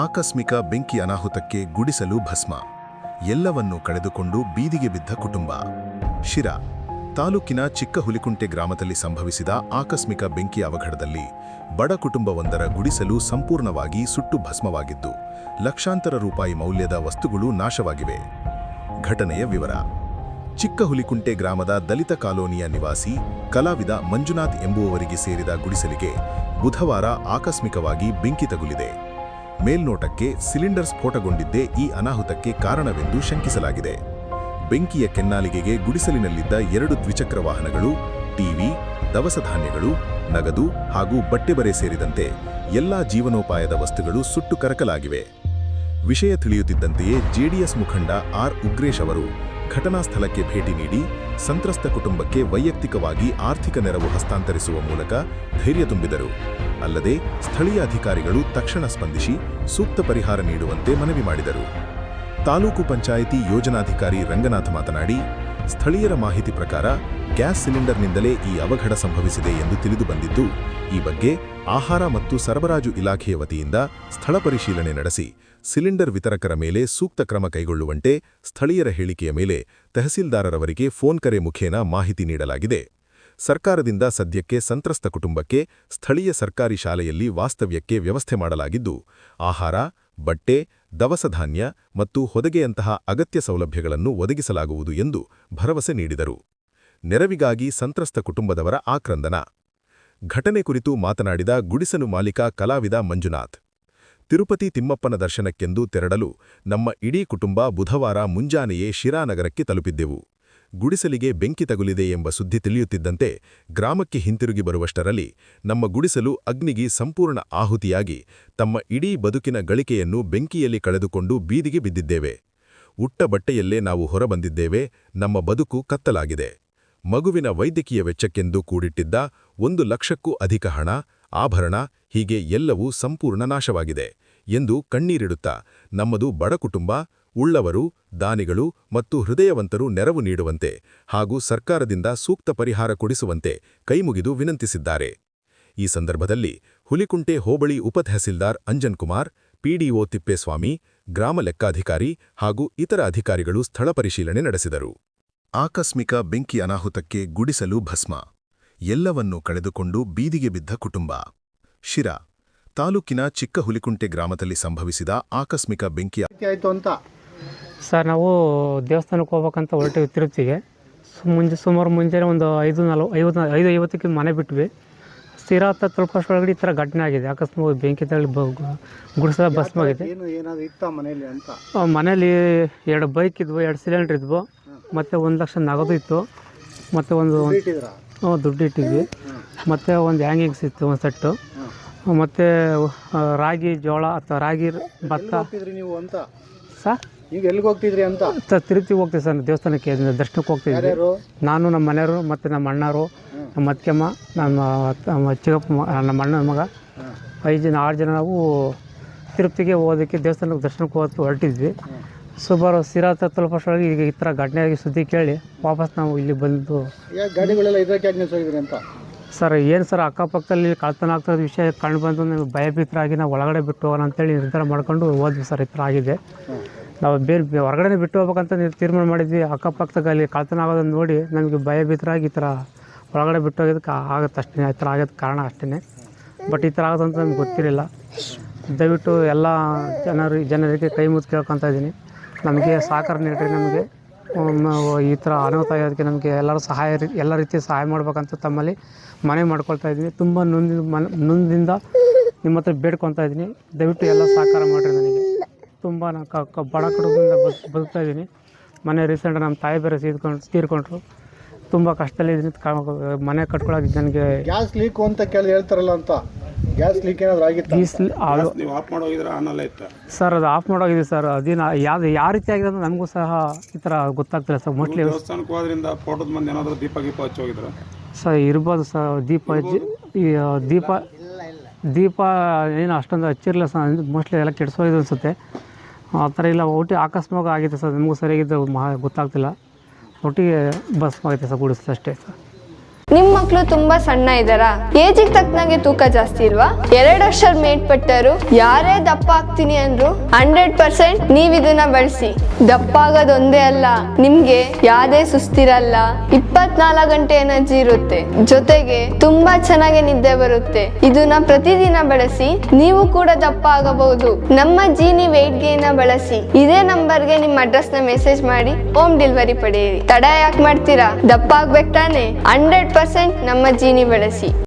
ಆಕಸ್ಮಿಕ ಬೆಂಕಿ ಅನಾಹುತಕ್ಕೆ ಗುಡಿಸಲು ಭಸ್ಮ, ಎಲ್ಲವನ್ನೂ ಕಳೆದುಕೊಂಡು ಬೀದಿಗೆ ಬಿದ್ದ ಕುಟುಂಬ. ಶಿರಾ ತಾಲೂಕಿನ ಚಿಕ್ಕಹುಲಿಕುಂಟೆ ಗ್ರಾಮದಲ್ಲಿ ಸಂಭವಿಸಿದ ಆಕಸ್ಮಿಕ ಬೆಂಕಿ ಅವಘಡದಲ್ಲಿ ಬಡ ಕುಟುಂಬವೊಂದರ ಗುಡಿಸಲು ಸಂಪೂರ್ಣವಾಗಿ ಸುಟ್ಟು ಭಸ್ಮವಾಗಿದ್ದು, ಲಕ್ಷಾಂತರ ರೂಪಾಯಿ ಮೌಲ್ಯದ ವಸ್ತುಗಳು ನಾಶವಾಗಿವೆ. ಘಟನೆಯ ವಿವರ: ಚಿಕ್ಕಹುಲಿಕುಂಟೆ ಗ್ರಾಮದ ದಲಿತ ಕಾಲೋನಿಯ ನಿವಾಸಿ ಕಲಾವಿದ ಮಂಜುನಾಥ್ ಎಂಬುವವರಿಗೆ ಸೇರಿದ ಗುಡಿಸಲಿಗೆ ಬುಧವಾರ ಆಕಸ್ಮಿಕವಾಗಿ ಬೆಂಕಿ ತಗುಲಿದೆ. ಮೇಲ್ನೋಟಕ್ಕೆ ಸಿಲಿಂಡರ್ ಸ್ಫೋಟಗೊಂಡಿದ್ದೇ ಈ ಅನಾಹುತಕ್ಕೆ ಕಾರಣವೆಂದು ಶಂಕಿಸಲಾಗಿದೆ. ಬೆಂಕಿಯ ಕೆನ್ನಾಲಿಗೆಗೆ ಗುಡಿಸಲಿನಲ್ಲಿದ್ದ 2 ದ್ವಿಚಕ್ರ ವಾಹನಗಳು, ಟಿವಿ, ದವಸ ಧಾನ್ಯಗಳು, ನಗದು ಹಾಗೂ ಬಟ್ಟೆಬರೆ ಸೇರಿದಂತೆ ಎಲ್ಲಾ ಜೀವನೋಪಾಯದ ವಸ್ತುಗಳು ಸುಟ್ಟು ಕರಕಲಾಗಿವೆ. ವಿಷಯ ತಿಳಿಯುತ್ತಿದ್ದಂತೆಯೇ ಜೆಡಿಎಸ್ ಮುಖಂಡ ಆರ್ ಉಗ್ರೇಶ್ ಅವರು ಘಟನಾ ಸ್ಥಳಕ್ಕೆ ಭೇಟಿ ನೀಡಿ ಸಂತ್ರಸ್ತ ಕುಟುಂಬಕ್ಕೆ ವೈಯಕ್ತಿಕವಾಗಿ ಆರ್ಥಿಕ ನೆರವು ಹಸ್ತಾಂತರಿಸುವ ಮೂಲಕ ಧೈರ್ಯ ತುಂಬಿದರು. ಅಲ್ಲದೆ ಸ್ಥಳೀಯ ಅಧಿಕಾರಿಗಳು ತಕ್ಷಣ ಸ್ಪಂದಿಸಿ ಸೂಕ್ತ ಪರಿಹಾರ ನೀಡುವಂತೆ ಮನವಿ ಮಾಡಿದರು. ತಾಲೂಕು ಪಂಚಾಯಿತಿ ಯೋಜನಾಧಿಕಾರಿ ರಂಗನಾಥ್ ಮಾತನಾಡಿ, ಸ್ಥಳೀಯರ ಮಾಹಿತಿ ಪ್ರಕಾರ ಗ್ಯಾಸ್ ಸಿಲಿಂಡರ್ನಿಂದಲೇ ಈ ಅವಘಡ ಸಂಭವಿಸಿದೆ ಎಂದು ತಿಳಿದು ಬಂದಿದ್ದು, ಈ ಬಗ್ಗೆ ಆಹಾರ ಮತ್ತು ಸರಬರಾಜು ಇಲಾಖೆಯ ವತಿಯಿಂದ ಸ್ಥಳ ಪರಿಶೀಲನೆ ನಡೆಸಿ ಸಿಲಿಂಡರ್ ವಿತರಕರ ಮೇಲೆ ಸೂಕ್ತ ಕ್ರಮ ಕೈಗೊಳ್ಳುವಂತೆ ಸ್ಥಳೀಯರ ಹೇಳಿಕೆಯ ಮೇಲೆ ತಹಸೀಲ್ದಾರರವರಿಗೆ ಫೋನ್ ಕರೆ ಮುಖೇನ ಮಾಹಿತಿ ನೀಡಲಾಗಿದೆ. ಸರ್ಕಾರದಿಂದ ಸದ್ಯಕ್ಕೆ ಸಂತ್ರಸ್ತ ಕುಟುಂಬಕ್ಕೆ ಸ್ಥಳೀಯ ಸರ್ಕಾರಿ ಶಾಲೆಯಲ್ಲಿ ವಾಸ್ತವ್ಯಕ್ಕೆ ವ್ಯವಸ್ಥೆ ಮಾಡಲಾಗಿದ್ದು, ಆಹಾರ, ಬಟ್ಟೆ, ದವಸ ಧಾನ್ಯ ಮತ್ತು ಹೊದಿಗೆಯಂತಹ ಅಗತ್ಯ ಸೌಲಭ್ಯಗಳನ್ನು ಒದಗಿಸಲಾಗುವುದು ಎಂದು ಭರವಸೆ ನೀಡಿದರು. ನೆರವಿಗಾಗಿ ಸಂತ್ರಸ್ತ ಕುಟುಂಬದವರ ಆಕ್ರಂದನ. ಘಟನೆ ಕುರಿತು ಮಾತನಾಡಿದ ಗುಡಿಸಲು ಮಾಲೀಕ ಕಲಾವಿದ ಮಂಜುನಾಥ್, ತಿರುಪತಿ ತಿಮ್ಮಪ್ಪನ ದರ್ಶನಕ್ಕೆಂದು ತೆರಳಲು ನಮ್ಮ ಇಡೀ ಕುಟುಂಬ ಬುಧವಾರ ಮುಂಜಾನೆಯೇ ಶಿರಾ ನಗರಕ್ಕೆ ತಲುಪಿದ್ದೆವು. ಗುಡಿಸಲಿಗೆ ಬೆಂಕಿ ತಗುಲಿದೆ ಎಂಬ ಸುದ್ದಿ ತಿಳಿಯುತ್ತಿದ್ದಂತೆ ಗ್ರಾಮಕ್ಕೆ ಹಿಂತಿರುಗಿ ಬರುವಷ್ಟರಲ್ಲಿ ನಮ್ಮ ಗುಡಿಸಲು ಅಗ್ನಿಗೆ ಸಂಪೂರ್ಣ ಆಹುತಿಯಾಗಿ ತಮ್ಮ ಇಡೀ ಬದುಕಿನ ಗಳಿಕೆಯನ್ನು ಬೆಂಕಿಯಲ್ಲಿ ಕಳೆದುಕೊಂಡು ಬೀದಿಗೆ ಬಿದ್ದಿದ್ದೇವೆ. ಉಟ್ಟ ಬಟ್ಟೆಯಲ್ಲೇ ನಾವು ಹೊರಬಂದಿದ್ದೇವೆ. ನಮ್ಮ ಬದುಕು ಕತ್ತಲಾಗಿದೆ. ಮಗುವಿನ ವೈದ್ಯಕೀಯ ವೆಚ್ಚಕ್ಕೆಂದು ಕೂಡಿಟ್ಟಿದ್ದ 1 ಲಕ್ಷಕ್ಕೂ ಅಧಿಕ ಹಣ, ಆಭರಣ ಹೀಗೆ ಎಲ್ಲವೂ ಸಂಪೂರ್ಣ ನಾಶವಾಗಿದೆ ಎಂದು ಕಣ್ಣೀರಿಡುತ್ತಾ, ನಮ್ಮದು ಬಡ ಕುಟುಂಬ, ಉಳ್ಳವರು, ದಾನಿಗಳು ಮತ್ತು ಹೃದಯವಂತರು ನೆರವು ನೀಡುವಂತೆ ಹಾಗೂ ಸರ್ಕಾರದಿಂದ ಸೂಕ್ತ ಪರಿಹಾರ ಕೊಡಿಸುವಂತೆ ಕೈಮುಗಿದು ವಿನಂತಿಸಿದ್ದಾರೆ. ಈ ಸಂದರ್ಭದಲ್ಲಿ ಹುಲಿಕುಂಟೆ ಹೋಬಳಿ ಉಪತಹಸೀಲ್ದಾರ್ ಅಂಜನ್ ಕುಮಾರ್, ಪಿಡಿಒ ತಿಪ್ಪೇಸ್ವಾಮಿ, ಗ್ರಾಮ ಲೆಕ್ಕಾಧಿಕಾರಿ ಹಾಗೂ ಇತರ ಅಧಿಕಾರಿಗಳು ಸ್ಥಳ ಪರಿಶೀಲನೆ ನಡೆಸಿದರು. ಆಕಸ್ಮಿಕ ಬೆಂಕಿ ಅನಾಹುತಕ್ಕೆ ಗುಡಿಸಲು ಭಸ್ಮ, ಎಲ್ಲವನ್ನೂ ಕಳೆದುಕೊಂಡು ಬೀದಿಗೆ ಬಿದ್ದ ಕುಟುಂಬ. ಶಿರಾ ತಾಲೂಕಿನ ಚಿಕ್ಕಹುಲಿಕುಂಟೆ ಗ್ರಾಮದಲ್ಲಿ ಸಂಭವಿಸಿದ ಆಕಸ್ಮಿಕ ಬೆಂಕಿ ಆಯಿತು ಅಂತ ಸರ್, ನಾವು ದೇವಸ್ಥಾನಕ್ಕೆ ಹೋಗ್ಬೇಕಂತ ಹೊರಟಿವಿ ತಿರುಪತಿಗೆ. ಸುಮಾರು ಮುಂಜಾನೆ ಒಂದು 5:50ಕ್ಕೆ ಮನೆ ಬಿಟ್ವಿ. ಸ್ಥಿರ ತಲುಪೋಷ್ಟೊಳಗಡೆ ಈ ಥರ ಘಟನೆ ಆಗಿದೆ. ಅಕಸ್ಮಾತ್ ಬೆಂಕಿ ತಗಲಿ ಗುಡಿಸಲ ಭಸ್ಮ ಆಗಿದೆ. ಮನೇಲಿ 2 ಬೈಕ್ ಇದ್ವು, 2 ಸಿಲಿಂಡರ್ ಇದ್ವು, ಮತ್ತು 1 ಲಕ್ಷ ನಗದು ಇತ್ತು, ಮತ್ತು ಒಂದು ದುಡ್ಡು ಇಟ್ಟಿದ್ವಿ, ಮತ್ತು ಒಂದು ಹ್ಯಾಂಗಿಂಗ್ಸ್ ಇತ್ತು, ಒಂದು ಸೆಟ್ಟು, ಮತ್ತು ರಾಗಿ ಜೋಳ ಅಥವಾ ರಾಗಿ ಭತ್ತ. ನೀವು ಅಂತ ಸರ್, ಈಗ ಎಲ್ಲಿಗೆ ಹೋಗ್ತಿದ್ರಿ ಅಂತ? ತಿರುಪತಿಗೆ ಹೋಗ್ತೀವಿ ಸರ್, ದೇವಸ್ಥಾನಕ್ಕೆ ದರ್ಶನಕ್ಕೆ ಹೋಗ್ತಿದ್ವಿ. ನಾನು, ನಮ್ಮ ಮನೆಯವರು, ಮತ್ತು ನಮ್ಮ ಅಣ್ಣವರು, ನಮ್ಮ ಅತ್ತಿಗೆಮ್ಮ, ನಮ್ಮ ಚಿಕ್ಕಪ್ಪ, ನಮ್ಮ ಅಣ್ಣನ ಮಗ, 6 ಜನ ನಾವು ತಿರುಪತಿಗೆ ಹೋಗೋದಕ್ಕೆ ದೇವಸ್ಥಾನಕ್ಕೆ ದರ್ಶನಕ್ಕೆ ಹೋಗೋದಕ್ಕೆ ಹೊರಟಿದ್ವಿ. ಸುಮಾರು ಸಿರಾ ತಲುಪೋಷ್ಟೊಳಗೆ ಈಗ ಈ ಥರ ಘಟನೆಯಾಗಿ ಸುದ್ದಿ ಕೇಳಿ ವಾಪಸ್ ನಾವು ಇಲ್ಲಿ ಬಂದು. ಗಾಡಿಗಳೆಲ್ಲ ಇದಕ್ಕೆ ಹೋಗಿದ್ರಿ ಅಂತ ಸರ್? ಏನು ಸರ್, ಅಕ್ಕಪಕ್ಕದಲ್ಲಿ ಕಳ್ತನ ಆಗ್ತದ ವಿಷಯ ಕಂಡು ಬಂದು ನಮಗೆ ಭಯಭೀತರಾಗಿ ನಾವು ಒಳಗಡೆ ಬಿಟ್ಟು ಹೋಗೋಣ ಅಂತೇಳಿ ನಿರ್ಧಾರ ಮಾಡ್ಕೊಂಡು ಹೋದ್ವಿ ಸರ್. ಈ ಥರ ಆಗಿದೆ. ನಾವು ಬೇರೆ ಹೊರಗಡೆ ಬಿಟ್ಟು ಹೋಗ್ಬೇಕಂತ ತೀರ್ಮಾನ ಮಾಡಿದ್ವಿ. ಅಕ್ಕಪಕ್ಕದಲ್ಲಿ ಕಳ್ತನ ಆಗೋದನ್ನು ನೋಡಿ ನಮಗೆ ಭಯಭೀತರಾಗಿ ಈ ಥರ ಒಳಗಡೆ ಬಿಟ್ಟು ಹೋಗೋದಕ್ಕೆ ಆಗುತ್ತೆ ಅಷ್ಟೇ. ಈ ಥರ ಆಗೋದಕ್ಕೆ ಕಾರಣ ಅಷ್ಟೇ. ಬಟ್ ಈ ಥರ ಆಗೋದಂತ ನಮ್ಗೆ ಗೊತ್ತಿರಲಿಲ್ಲ. ದಯವಿಟ್ಟು ಎಲ್ಲ ಜನರಿಗೆ ಕೈ ಮುಗಿದು ಕೇಳ್ಕೊತಾ ಇದ್ದೀನಿ, ನಮಗೆ ಸಹಕಾರ ನೀಡಿರಿ. ನಮಗೆ ಈ ಥರ ಅನಾಹುತ ಆಗೋದಕ್ಕೆ ನಮಗೆ ಎಲ್ಲ ರೀತಿಯ ಸಹಾಯ ಮಾಡ್ಬೇಕಂತ ತಮ್ಮಲ್ಲಿ ಮನವಿ ಮಾಡ್ಕೊಳ್ತಾ ಇದ್ದೀನಿ. ತುಂಬ ನೊಂದಿಂದ ನಿಮ್ಮ ಹತ್ರ ಬೇಡ್ಕೊತಾ ಇದ್ದೀನಿ. ದಯವಿಟ್ಟು ಎಲ್ಲ ಸಹಕಾರ ಮಾಡಿರಿ. ನನಗೆ ತುಂಬ ಬಡ ಕುಟುಂಬದಿಂದ ಬದುಕ್ತಾ ಇದ್ದೀನಿ. ಮನೆ ರೀಸೆಂಟ್ ನಮ್ಮ ತಾಯಿ ಬೇರೆ ತೀರ್ಕೊಂಡ್ರು. ತುಂಬ ಕಷ್ಟದಲ್ಲಿದ್ದೀನಿ. ಮನೆ ಕಟ್ಕೊಳ್ಳೋದು ನನಗೆ ಗ್ಯಾಸ್ ಲೀಕ್ ಅಂತ ಹೇಳ್ತಾರಲ್ಲ ಅಂತ. ಗ್ಯಾಸ್ ಲೀಕ್ ಏನಾದರೂ ಆಗಿತ್ತು? ಸರ್, ಅದು ಆಫ್ ಮಾಡೋಗಿದೆ ಸರ್. ಅದೇನು ಯಾವ ರೀತಿ ಆಗಿದೆ ಅಂತ ನಮಗೂ ಸಹ ಈ ಥರ ಗೊತ್ತಾಗ್ತಿಲ್ಲ ಸರ್. ಮೋಸ್ಟ್ಲಿ ಸರ್ ಇರ್ಬೋದು ಸರ್. ದೀಪ ಏನು ಅಷ್ಟೊಂದು ಹಚ್ಚಿರಲಿಲ್ಲ ಸರ್. ಮೋಸ್ಟ್ಲಿ ಎಲ್ಲ ಕೆಡಿಸೋದು ಅನಿಸುತ್ತೆ. ಆ ಥರ ಇಲ್ಲ, ಒಟ್ಟಿಗೆ ಆಕಸ್ಮಿಕ ಆಗಿದೆ ಸರ್. ನಮಗೂ ಸರಿಯಾಗಿದ್ದು ಗೊತ್ತಾಗ್ತಿಲ್ಲ. ಒಟ್ಟಿಗೆ ಭಸ್ಮ ಆಗೈತೆ ಸರ್, ಗುಡಿಸಲು ಅಷ್ಟೇ ಸರ್. ನಿಮ್ ಮಕ್ಳು ತುಂಬಾ ಸಣ್ಣ ಇದಾರಾ? ಏಜಿಗೆ ತಕ್ಕನಾಗೆ ತೂಕ ಜಾಸ್ತಿ ಇಲ್ವಾ? 2 ವರ್ಷ ಮೇಲ್ಪಟ್ಟರು ಯಾರೇ ದಪ್ಪ ಆಗ್ತೀನಿ ಅಂದ್ರು 100% ನೀವ್ ಇದನ್ನ ಬಳಸಿ. ದಪ್ಪ ಆಗೋದೊಂದೇ ಅಲ್ಲ, ನಿಮ್ಗೆ ಯಾವ್ದೇ ಸುಸ್ತಿರಲ್ಲ, 24 ಗಂಟೆ ಎನರ್ಜಿ ಇರುತ್ತೆ, ಜೊತೆಗೆ ತುಂಬಾ ಚೆನ್ನಾಗಿ ನಿದ್ದೆ ಬರುತ್ತೆ. ಇದನ್ನ ಪ್ರತಿದಿನ ಬಳಸಿ, ನೀವು ಕೂಡ ದಪ್ಪ ಆಗಬಹುದು. ನಮ್ಮ ಜೀನಿ ವೆಯ್ಟ್ ಗೇನ್ ಬಳಸಿ. ಇದೇ ನಂಬರ್ಗೆ ನಿಮ್ಮ ಅಡ್ರೆಸ್ ನ ಮೆಸೇಜ್ ಮಾಡಿ ಹೋಮ್ ಡೆಲಿವರಿ ಪಡೆಯಿರಿ. ತಡ ಯಾಕೆ ಮಾಡ್ತೀರಾ? ದಪ್ಪ ಆಗ್ಬೇಕು ತಾನೆ? 100% ನಮ್ಮ ಜೀನಿ ಬಳಸಿ.